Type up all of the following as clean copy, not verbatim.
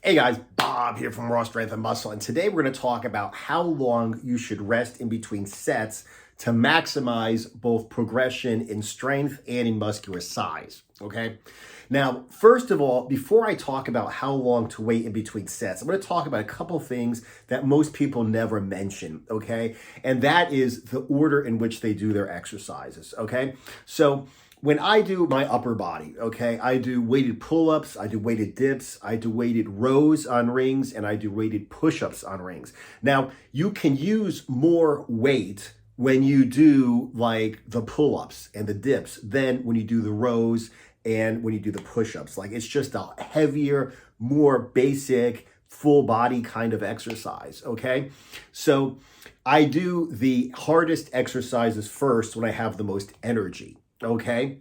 Hey guys, Bob here from Raw Strength and Muscle, and today we're going to talk about how long you should rest in between sets to maximize both progression in strength and in muscular size, okay? Now, first of all, before I talk about how long to wait in between sets, I'm going to talk about a couple things that most people never mention, okay? And that is the order in which they do their exercises, okay? So, when I do my upper body, okay, I do weighted pull-ups, I do weighted dips, I do weighted rows on rings, and I do weighted push-ups on rings. Now, you can use more weight when you do like the pull-ups and the dips than when you do the rows and when you do the push-ups. Like it's just a heavier, more basic, full body kind of exercise, okay? So I do the hardest exercises first when I have the most energy. Okay.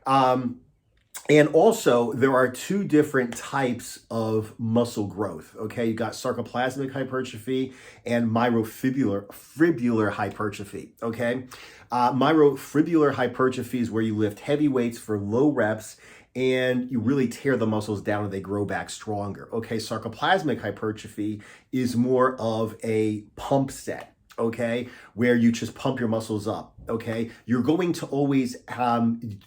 And also there are two different types of muscle growth. Okay. You got sarcoplasmic hypertrophy and myofibrillar hypertrophy. Okay. Myofibrillar hypertrophy is where you lift heavy weights for low reps and you really tear the muscles down and they grow back stronger. Okay. Sarcoplasmic hypertrophy is more of a pump set. Okay, where you just pump your muscles up, okay? You're going to always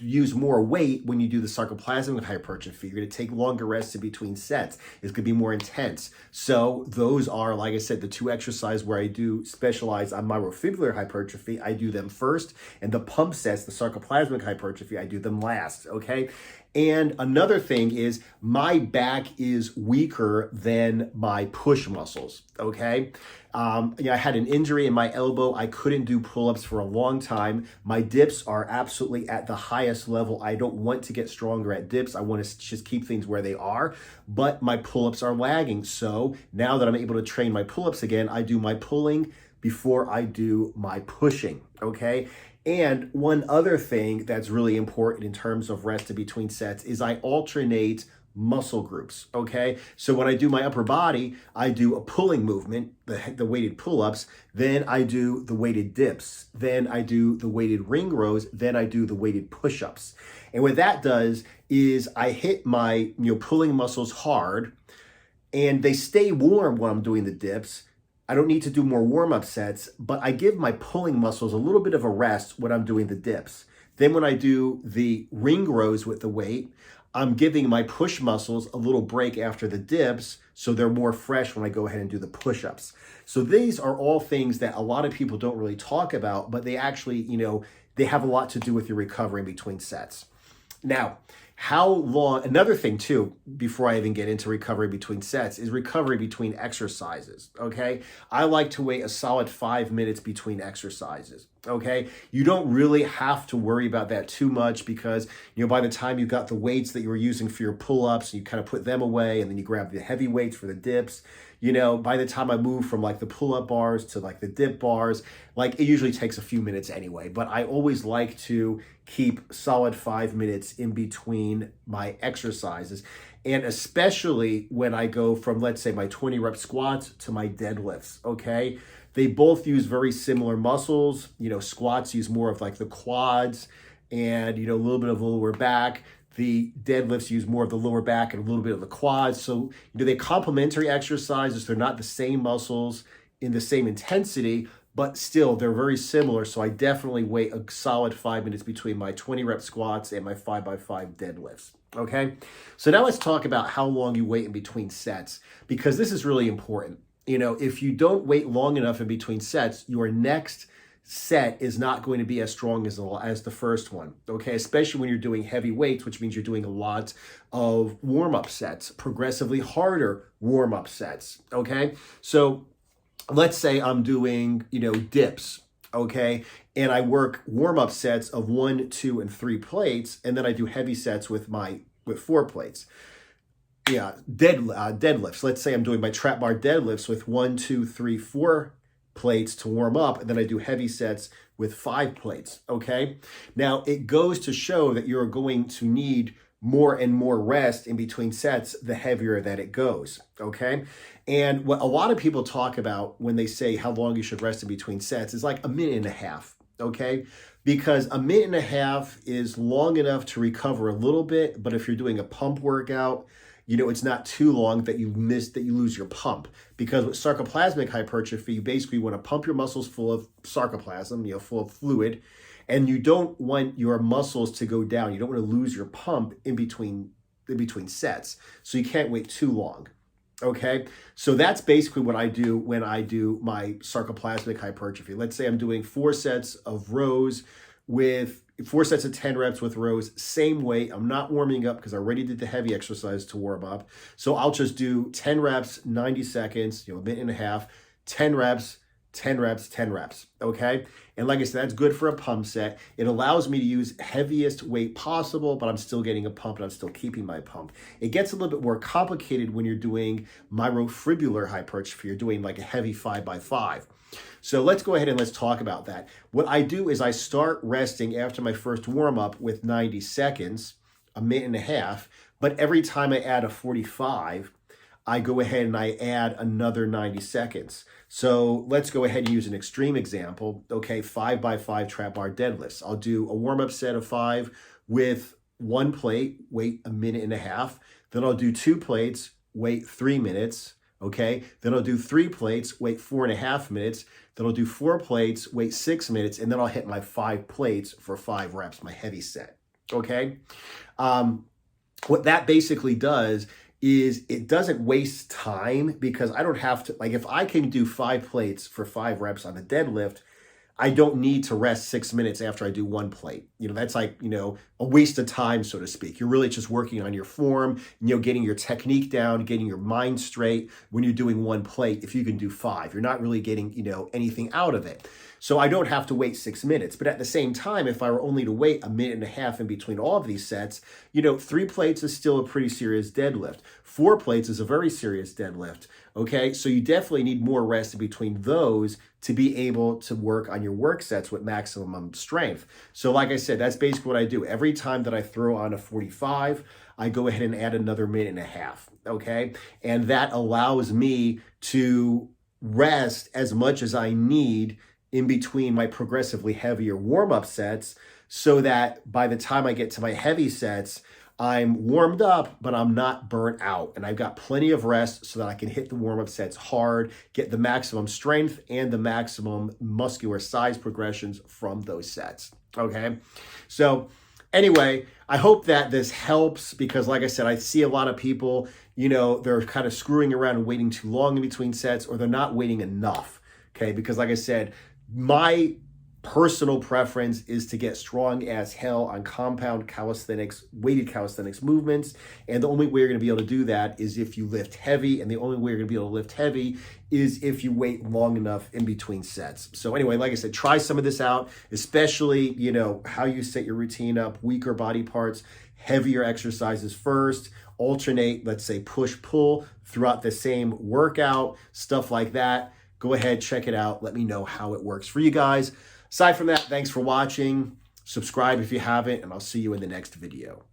use more weight when you do the sarcoplasmic hypertrophy. You're going to take longer rests in between sets. It's going to be more intense. So those are, like I said, the two exercises where I do specialize on myofibrillar hypertrophy. I do them first, and the pump sets, the sarcoplasmic hypertrophy, I do them last, okay? And another thing is my back is weaker than my push muscles, okay? I had an injury in my elbow. I couldn't do pull-ups for a long time. My dips are absolutely at the highest level. I don't want to get stronger at dips. I want to just keep things where they are, but my pull-ups are lagging. So now that I'm able to train my pull-ups again, I do my pulling before I do my pushing, okay? And one other thing that's really important in terms of rest in between sets is I alternate muscle groups, okay? So when I do my upper body, I do a pulling movement, the weighted pull-ups, then I do the weighted dips, then I do the weighted ring rows, then I do the weighted push-ups. And what that does is I hit my pulling muscles hard and they stay warm when I'm doing the dips. I don't need to do more warm-up sets, but I give my pulling muscles a little bit of a rest when I'm doing the dips. Then when I do the ring rows with the weight, I'm giving my push muscles a little break after the dips so they're more fresh when I go ahead and do the push-ups. So these are all things that a lot of people don't really talk about, but they actually, they have a lot to do with your recovery in between sets. Now, how long, another thing too, before I even get into recovery between sets, is recovery between exercises, okay? I like to wait a solid 5 minutes between exercises, okay? You don't really have to worry about that too much because, by the time you got the weights that you were using for your pull-ups, you kind of put them away and then you grab the heavy weights for the dips. By the time I move from like the pull-up bars to like the dip bars, like it usually takes a few minutes anyway, but I always like to keep solid 5 minutes in between my exercises. And especially when I go from, let's say, my 20 rep squats to my deadlifts, okay? They both use very similar muscles. Squats use more of like the quads and, a little bit of the lower back. The deadlifts use more of the lower back and a little bit of the quads. So, they're complementary exercises. They're not the same muscles in the same intensity, but still they're very similar. So I definitely wait a solid 5 minutes between my 20 rep squats and my 5x5 deadlifts. Okay. So now let's talk about how long you wait in between sets, because this is really important. If you don't wait long enough in between sets, your next set is not going to be as strong as the first one, okay? Especially when you're doing heavy weights, which means you're doing a lot of warm-up sets, progressively harder warm-up sets, okay? So let's say I'm doing, dips, okay? And I work warm-up sets of 1, 2, and 3 plates, and then I do heavy sets with 4 plates. Yeah, deadlifts. Let's say I'm doing my trap bar deadlifts with 1, 2, 3, 4 plates to warm up, and then I do heavy sets with 5 plates, okay? Now, it goes to show that you're going to need more and more rest in between sets the heavier that it goes, okay? And what a lot of people talk about when they say how long you should rest in between sets is like a minute and a half, okay? Because a minute and a half is long enough to recover a little bit, but if you're doing a pump workout, it's not too long that you lose your pump. Because with sarcoplasmic hypertrophy, you basically want to pump your muscles full of sarcoplasm, full of fluid, and you don't want your muscles to go down. You don't want to lose your pump in between sets. So you can't wait too long. Okay, so that's basically what I do when I do my sarcoplasmic hypertrophy. Let's say I'm doing 4 sets of rows with 4 sets of 10 reps with rows, same weight. I'm not warming up because I already did the heavy exercise to warm up. So I'll just do 10 reps, 90 seconds, a minute and a half, 10 reps, 10 reps, 10 reps, okay? And like I said, that's good for a pump set. It allows me to use heaviest weight possible, but I'm still getting a pump and I'm still keeping my pump. It gets a little bit more complicated when you're doing myofibrillar hypertrophy. You're doing like a heavy 5x5. So let's go ahead and let's talk about that. What I do is I start resting after my first warm-up with 90 seconds, a minute and a half, but every time I add a 45, I go ahead and I add another 90 seconds. So let's go ahead and use an extreme example. Okay, 5x5 trap bar deadlifts. I'll do a warm-up set of 5 with 1 plate, wait a minute and a half. Then I'll do 2 plates, wait 3 minutes. Okay, then I'll do 3 plates, wait 4.5 minutes. Then I'll do 4 plates, wait 6 minutes, and then I'll hit my 5 plates for 5 reps, my heavy set. Okay, what that basically does is it doesn't waste time because I don't have to, like if I can do 5 plates for 5 reps on the deadlift, I don't need to rest 6 minutes after I do 1 plate. That's like, a waste of time, so to speak. You're really just working on your form, getting your technique down, getting your mind straight when you're doing 1 plate. If you can do 5, you're not really getting, anything out of it. So I don't have to wait 6 minutes. But at the same time, if I were only to wait a minute and a half in between all of these sets, 3 plates is still a pretty serious deadlift. 4 plates is a very serious deadlift. Okay, so you definitely need more rest in between those to be able to work on your work sets with maximum strength. So like I said, that's basically what I do. Every time that I throw on a 45, I go ahead and add another minute and a half, okay? And that allows me to rest as much as I need in between my progressively heavier warm-up sets so that by the time I get to my heavy sets, I'm warmed up, but I'm not burnt out. And I've got plenty of rest so that I can hit the warm-up sets hard, get the maximum strength and the maximum muscular size progressions from those sets, okay? So anyway, I hope that this helps because like I said, I see a lot of people, they're kind of screwing around and waiting too long in between sets or they're not waiting enough, okay? Because like I said, my personal preference is to get strong as hell on compound calisthenics, weighted calisthenics movements. And the only way you're going to be able to do that is if you lift heavy. And the only way you're going to be able to lift heavy is if you wait long enough in between sets. So anyway, like I said, try some of this out, especially, how you set your routine up, weaker body parts, heavier exercises first, alternate, let's say push pull throughout the same workout, stuff like that. Go ahead, check it out. Let me know how it works for you guys. Aside from that, thanks for watching. Subscribe if you haven't, and I'll see you in the next video.